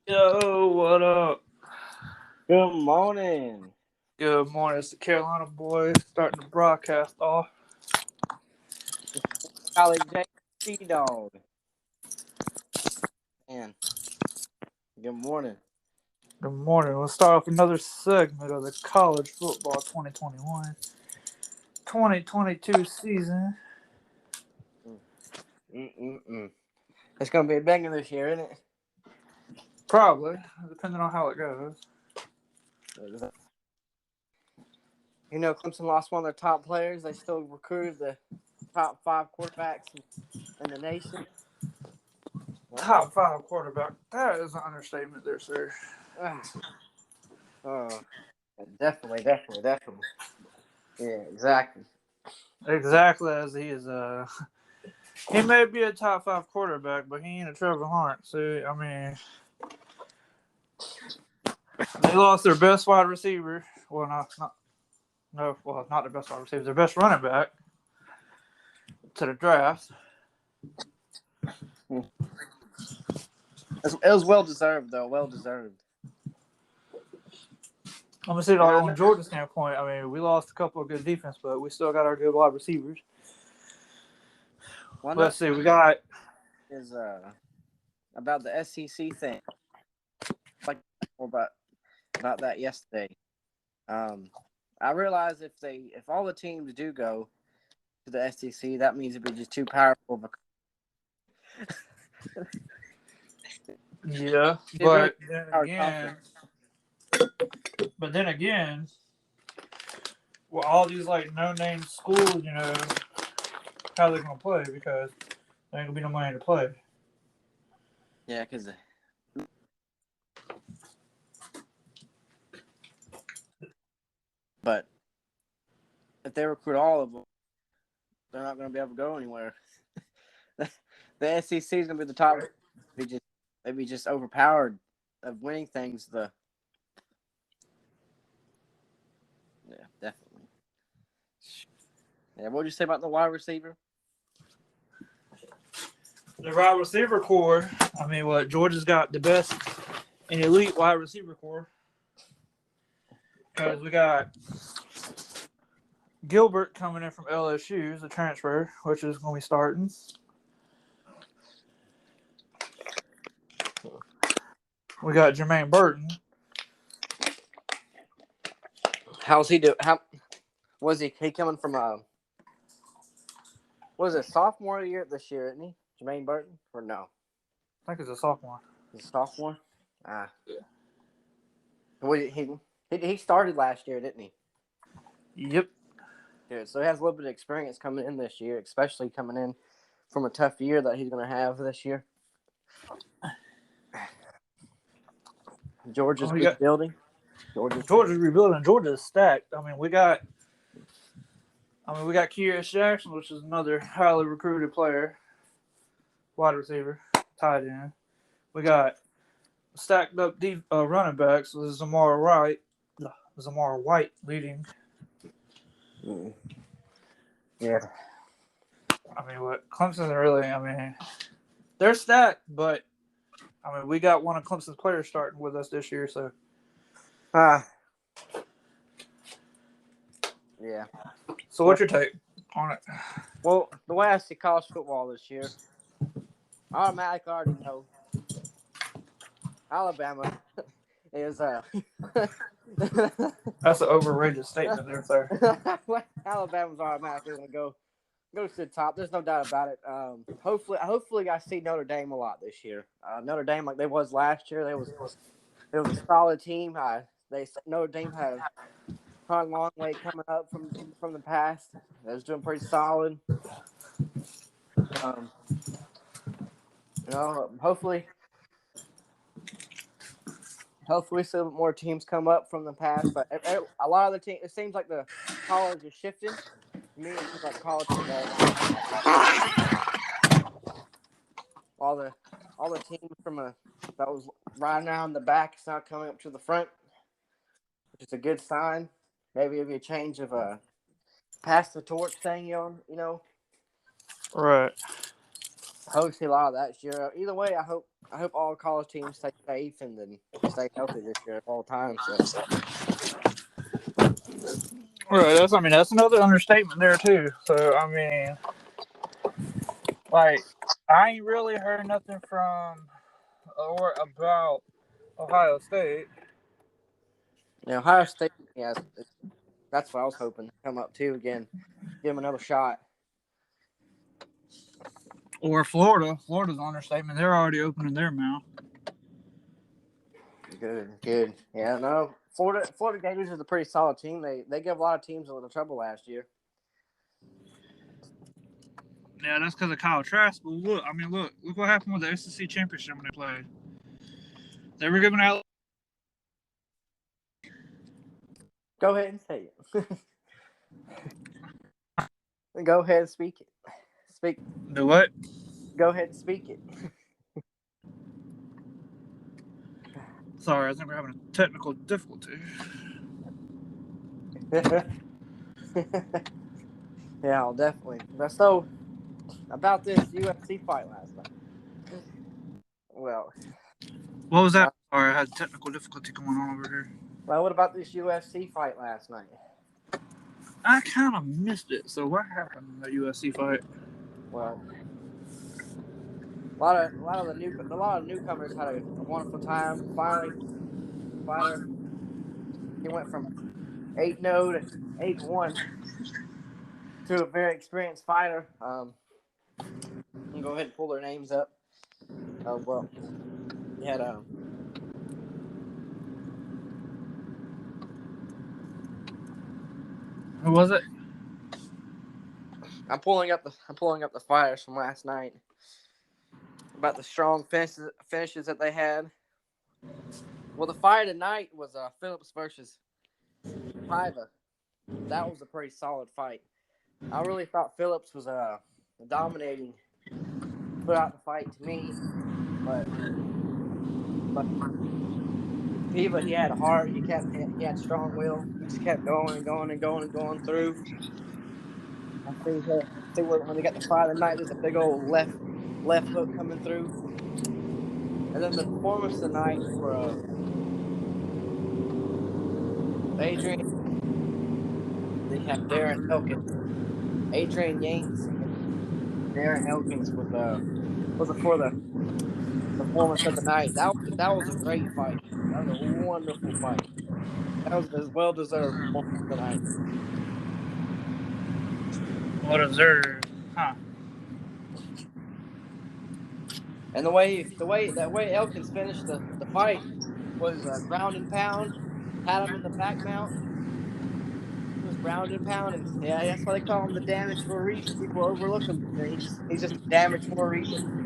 Yo, what up? Good morning. Good morning. It's the Carolina boys starting to broadcast off. College J Dog. Man, good morning. Good morning. Let's start off another segment of the college football 2022 season. Mm-mm-mm. It's gonna be a banger this year, isn't it? Probably, depending on how it goes. You know, Clemson lost one of their top players. They still recruited the top 5 quarterbacks in the nation. Top five quarterback. That is an understatement there, sir. Ah, oh, definitely. Yeah, exactly. Exactly as he is. He may be a top five quarterback, but he ain't a Trevor Lawrence. See, I mean, they lost their best wide receiver. Well, not their best wide receiver. Their best running back to the draft. It was well deserved, though. Well deserved. I'm gonna say And I on know Georgia's standpoint. I mean, we lost a couple of good defense, but we still got our good wide receivers. one Let's see. We got is about the SEC thing. Like about that yesterday. Um, I realize if all the teams do go to the SEC, that means it'd be just too powerful of yeah, it really our but then again, well, all these like no name schools, how they're gonna play because there ain't gonna be no money to play. Yeah, because but if they recruit all of them, they're not going to be able to go anywhere. The SEC is going to be the top. They'd be just overpowered of winning things. Yeah, definitely. Yeah, what did you say about the wide receiver? The wide receiver core. I mean, what Georgia's got the best and elite wide receiver core because we got Gilbert coming in from LSU as a transfer, which is going to be starting. We got Jermaine Burton. How's he do? How was he coming from was it sophomore year this year, isn't he? Jermaine Burton? Or no? I think he's a sophomore. He's a sophomore? Ah. Yeah. He started last year, didn't he? Yep. Yeah, so he has a little bit of experience coming in this year, especially coming in from a tough year that he's going to have this year. Georgia's rebuilding. Georgia's rebuilding. Georgia's stacked. I mean, we got Kyrus Jackson, which is another highly recruited player, wide receiver, tight end. We got stacked up deep running backs with Zamar White leading. Mm. Yeah. I mean, what Clemson really? I mean, they're stacked, but I mean, we got one of Clemson's players starting with us this year, so. Yeah. So, what's your take on it? Well, the way I see college football this year, I automatically already know Alabama is That's an overrated statement there, sir. Alabama's automatically going to go to the top. There's no doubt about it. Hopefully, I see Notre Dame a lot this year. Notre Dame, like they was last year, it was a solid team. Notre Dame had a long way coming up from the past. They was doing pretty solid. Hopefully some more teams come up from the past. But a lot of the teams, it seems like the college is shifting. To me, it seems like college football. All the teams that was right now in the back is now coming up to the front, which is a good sign. Maybe it'll be a change of pass the torch thing, you know. Right. hope to see a lot of that this year. Either way, I hope all college teams stay safe and then stay healthy this year at all times. So. Right. That's another understatement there too. So like, I ain't really heard nothing from or about Ohio State. Now, Ohio State, yeah, that's what I was hoping to come up to again, give them another shot. Or Florida. Florida's an understatement. They're already opening their mouth. Good. Yeah, no, Florida Gators is a pretty solid team. They gave a lot of teams a little trouble last year. Yeah, that's because of Kyle Trask. But look what happened with the SEC championship when they played. They were giving out. Go ahead and say it. Go ahead and speak it. Speak. Do what? Go ahead and speak it. Sorry, I think we're having a technical difficulty. Yeah, definitely. So, about this UFC fight last night. Well, What was that? Sorry, I had technical difficulty going on over here. well, what about this UFC fight last night? I kind of missed it. So what happened in the UFC fight? Well, a lot of newcomers had a wonderful time. Finally, fighter, he went from 8-0 to 8-1 to a very experienced fighter. I'm gonna go ahead and pull their names up. Well, he had Who was it? I'm pulling up the fighters from last night about the strong finishes that they had. Well, the fight tonight was Phillips versus Paiva. That was a pretty solid fight. I really thought Phillips was dominating throughout the fight to me, but Paiva, he had heart. He had strong will. He just kept going and going and going and going through. I see when they got the fight tonight, there's a big old left hook coming through. And then the performance tonight for Adrian, they have Darren Elkins. Adrian Yanks and Darren Elkins was for the performance of the night. That was a great fight. That was a wonderful fight. That was a well deserved performance tonight. What deserved? Huh? And the way Elkins finished the fight was ground and pound, had him in the back mount. He was ground and pound, and yeah, that's why they call him the damage for a reason. People overlook him. He's just damaged for a reason.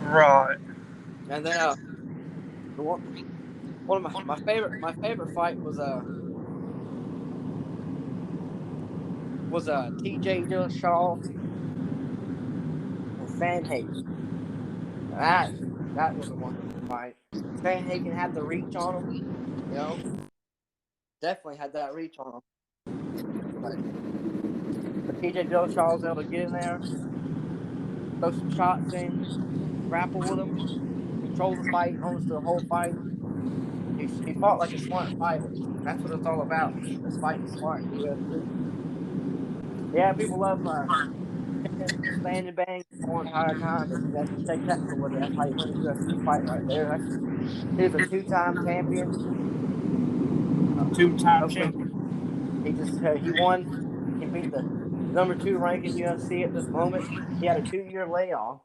Right. And then one of my favorite fight was T.J. Dillashaw and Sandhagen. That was a wonderful fight. Sandhagen had the reach on him, you know, definitely had that reach on him. But T.J. Dillashaw was able to get in there, throw some shots in, grapple with him, control the fight almost the whole fight. He fought like a smart fighter. That's what it's all about. Is fighting smart in the UFC. Yeah, people love stand and bang the whole entire time, but you got to stay technical with it. That's how you win a UFC fight right there. He's a two-time champion. Two-time champion. He won. He beat the number 2 rank in UFC at this moment. He had a 2-year layoff.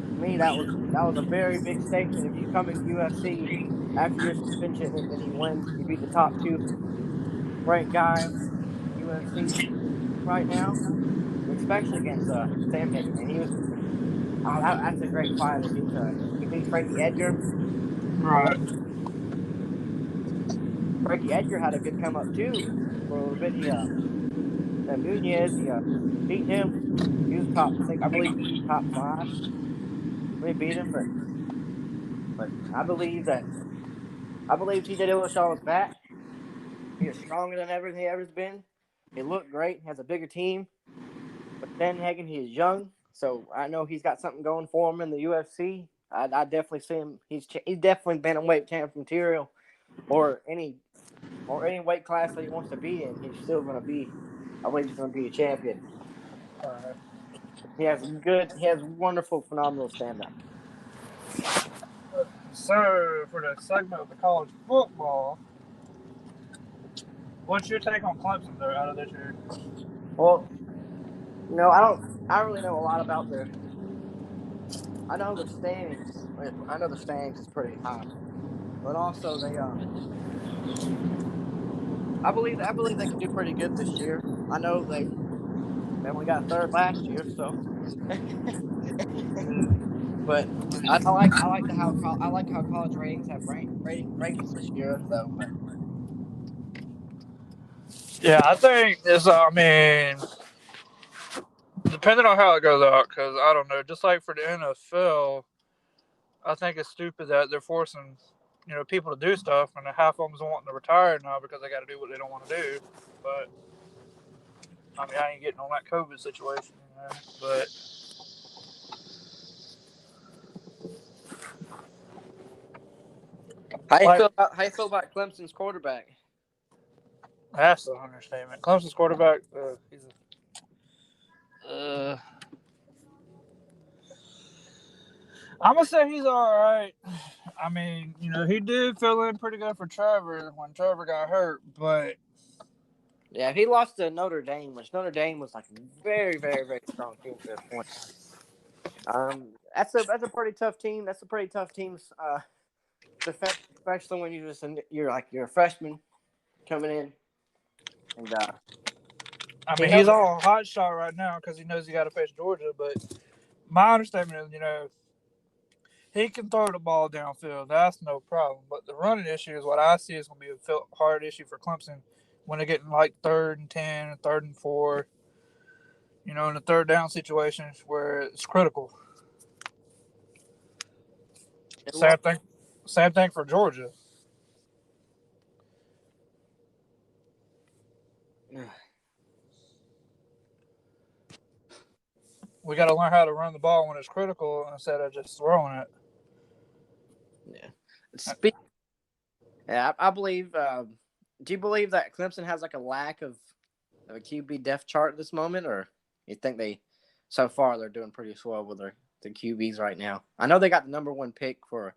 To me, that was a very big statement. If you come in UFC after your suspension and you win, you beat the top 2 ranked guy in UFC right now, especially against Sam Hagen. And he was that's a great fighter. He beat Frankie Edgar. Right. Frankie Edgar had a good come up too for a little bit. Nunez, he beat him. He was I believe he was top 5. We beat him, but I believe T.J. Dillashaw is back. He is stronger than ever he ever been. He looked great. He has a bigger team. But Sandhagen, he is young, so I know he's got something going for him in the UFC. I definitely see him. He's definitely bantamweight champ material, or any weight class that he wants to be in. He's still going to be. I believe he's going to be a champion. Uh, He has wonderful, phenomenal stand up. so for the segment of the college football, what's your take on Clemson though out of this year? Well, no, I don't. I don't really know a lot about their. I know the standings. I know the standings is pretty high, but also they. I believe they can do pretty good this year. I know they only got third last year, so. But I like how college ratings have ratings this year though. But Yeah, I think it's. I mean, depending on how it goes out, because I don't know. Just like for the NFL, I think it's stupid that they're forcing, people to do stuff, and half of them's wanting to retire now because they got to do what they don't want to do. But I mean, I ain't getting on that COVID situation, But like, how you feel about Clemson's quarterback? that's the understatement. Clemson's quarterback, he's I'm gonna say he's all right. I mean, he did fill in pretty good for Trevor when Trevor got hurt, but Yeah, he lost to Notre Dame, which Notre Dame was like a very, very, very strong team at this point. That's a pretty tough team. That's a pretty tough team's defense, especially when you're a freshman coming in, and I mean, he's all hot shot right now because he knows he got to face Georgia. But my understanding is, he can throw the ball downfield. That's no problem. But the running issue is what I see is going to be a hard issue for Clemson when they're getting like 3rd and 10, 3rd and 4, in the third down situations where it's critical. Same thing for Georgia. We got to learn how to run the ball when it's critical instead of just throwing it. Yeah. I believe. Do you believe that Clemson has like a lack of a QB depth chart at this moment, or you think so far they're doing pretty well with the QBs right now? I know they got the number 1 pick for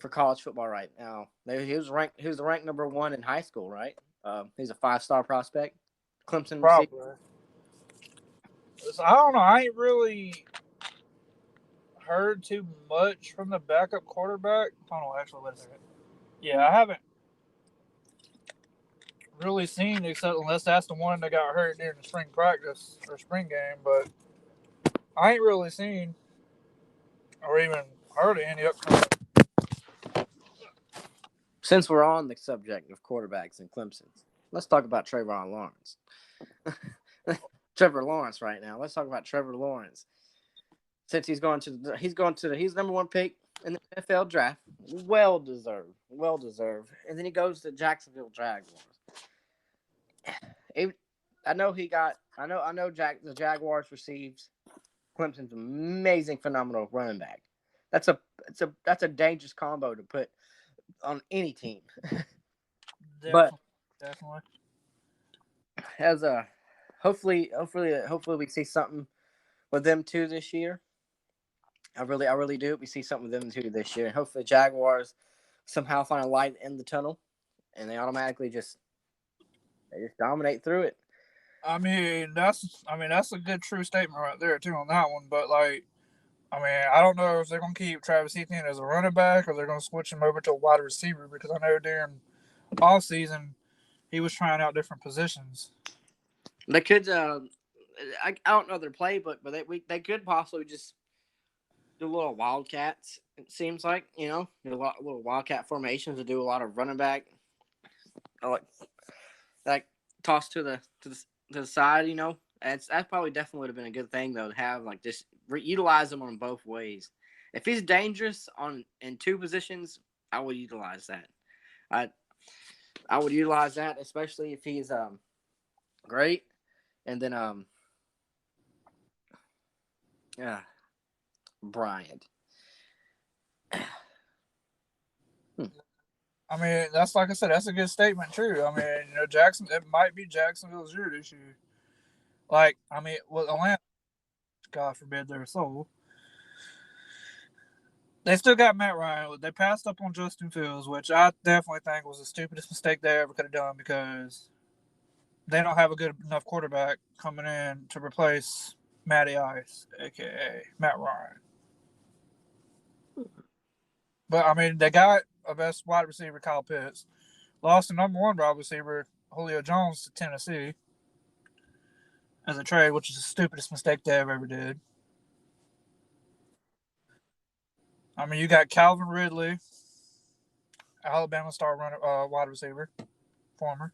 college football right now. He was ranked number 1 in high school, right? He's a 5-star prospect. Clemson. Probably. I don't know. I ain't really heard too much from the backup quarterback. Hold on, actually, wait a second. Yeah, I haven't really seen, except unless that's the one that got hurt during the spring practice or spring game. But I ain't really seen or even heard of any upcoming. Since we're on the subject of quarterbacks and Clemson, let's talk about Trevor Lawrence. Trevor Lawrence right now. Let's talk about Trevor Lawrence. Since he's number 1 pick in the NFL draft, well deserved. And then he goes to Jacksonville Jaguars. I know the Jaguars receives Clemson's amazing, phenomenal running back. That's a dangerous combo to put on any team. But definitely, as hopefully we see something with them too this year. I really do. We see something with them too this year. And hopefully the Jaguars somehow find a light in the tunnel and they automatically just dominate through it. I mean, that's a good true statement right there too on that one. But I don't know if they're gonna keep Travis Etienne as a running back or they're gonna switch him over to a wide receiver because I know during off season he was trying out different positions. They could. I don't know their play, but they could possibly just do little wildcats. It seems like little wildcat formations to do a lot of running back, like toss to the side. That probably definitely would have been a good thing though to have just utilize him on both ways. If he's dangerous in 2 positions, I would utilize that. I would utilize that, especially if he's great. And then Bryant. I mean, that's like I said, that's a good statement, true. I mean, Jackson, it might be Jacksonville's year this year. Like, I mean, well, Atlanta, God forbid their soul. They still got Matt Ryan. They passed up on Justin Fields, which I definitely think was the stupidest mistake they ever could have done because they don't have a good enough quarterback coming in to replace Matty Ice, aka Matt Ryan. But I mean, they got a best wide receiver, Kyle Pitts. Lost the number one wide receiver, Julio Jones, to Tennessee as a trade, which is the stupidest mistake they ever did. I mean, you got Calvin Ridley, Alabama star runner, wide receiver, former.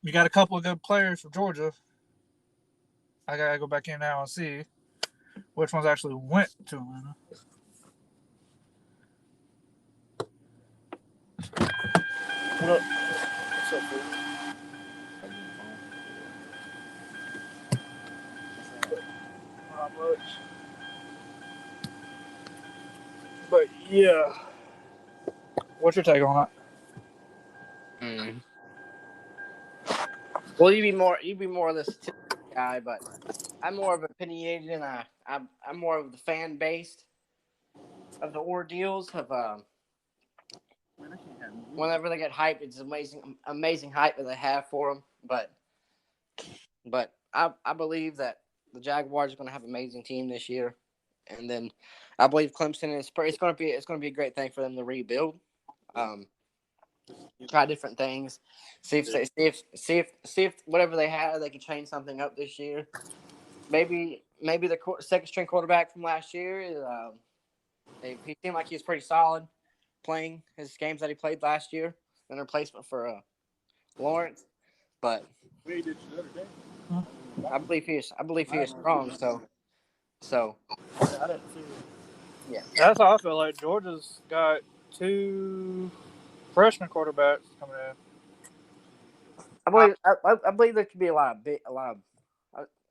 You got a couple of good players from Georgia. I gotta go back in now and see which ones actually went to Atlanta. Look, what's up, dude? Not much. But yeah, what's your take on that? Well, you'd be more of the statistics guy, but I'm more of opinionated, and I'm more of the fan based of the ordeals of whenever they get hyped, it's amazing hype that they have for them. But I believe that the Jaguars are going to have an amazing team this year, and then I believe Clemson is it's going to be a great thing for them to rebuild. Try different things, see if whatever they have they can change something up this year. Maybe the second string quarterback from last year is he seemed like he was pretty solid playing his games that he played last year in replacement for Lawrence, but I believe he is strong. So yeah, that's how I feel like Georgia's got two freshman quarterbacks coming in. I believe there could be a lot of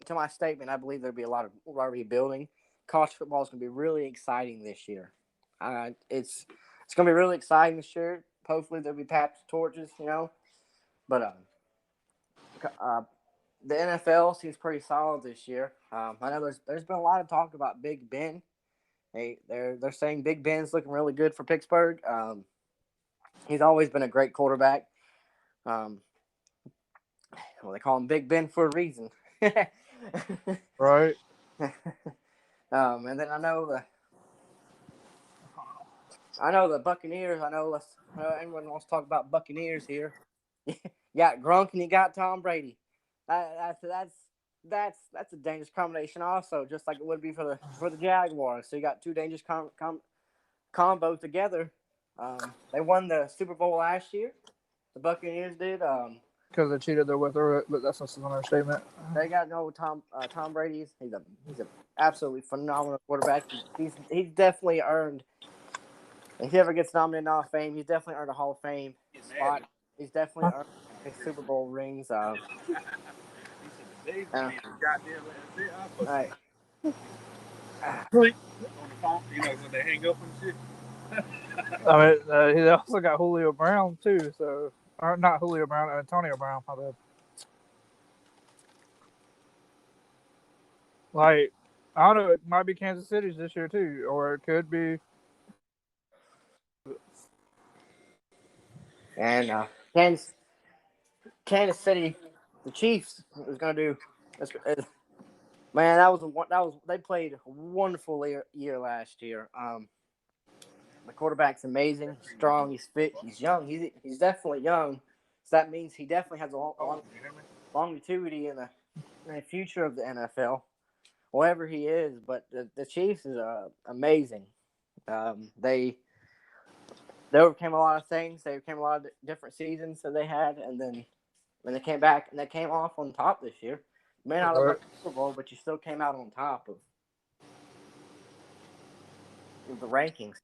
to my statement. I believe there'll be a lot of rebuilding. College football is going to be really exciting this year. It's going to be really exciting this year. Hopefully there'll be taps torches, but the NFL seems pretty solid this year. I know there's been a lot of talk about Big Ben. They're saying Big Ben's looking really good for Pittsburgh. He's always been a great quarterback. Well, they call him Big Ben for a reason. Right. And then I know the Buccaneers. Everyone wants to talk about Buccaneers here. You got Gronk and you got Tom Brady. That's a dangerous combination, also, just like it would be for the Jaguars. So you got two dangerous combos together. They won the Super Bowl last year. The Buccaneers did. Because they cheated their way through it, but that's not an understatement. They got Tom Brady. He's a absolutely phenomenal quarterback. He's definitely earned. If he ever gets nominated Hall of Fame, he's definitely earned a Hall of Fame spot. He's definitely earned his Super Bowl rings. Right. On the phone, when they hang up and shit. I mean, he also got Julio Brown too. So, or not Julio Brown, Antonio Brown. My bad. Like, I don't know. It might be Kansas City's this year too, or it could be. And Kansas City, the Chiefs is going to do. Man, they played a wonderful year last year. The quarterback's amazing, strong, he's fit, he's young. He's definitely young, so that means he definitely has a longevity in the future of the NFL, wherever he is. But the Chiefs is amazing. They overcame a lot of things. They overcame a lot of different seasons that they had, and then when they came back and they came off on top this year. You may not have won the Super Bowl, but you still came out on top of the rankings.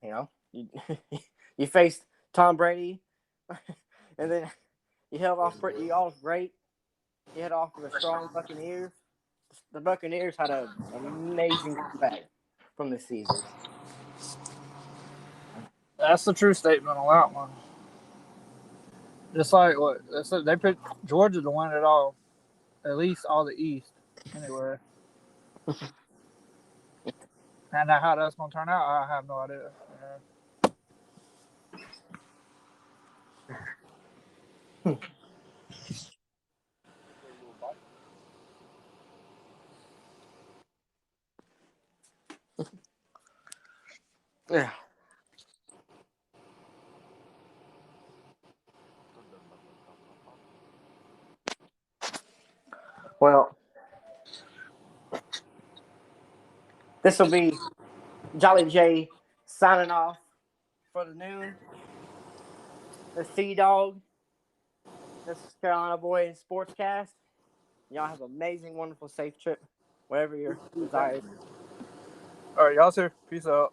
You faced Tom Brady, and then You held off pretty. All great. You held off with a strong Buccaneers. The Buccaneers had an amazing comeback from the season. That's the true statement on that one. Just like what they picked Georgia to win it all, at least all the East, anyway. And how that's gonna turn out, I have no idea. Yeah. Well, this will be Jolly J signing off for the noon. The Sea Dog. This is Carolina Boyz Sportscast. Y'all have an amazing, wonderful, safe trip, wherever your desires. All right, y'all too. Peace out.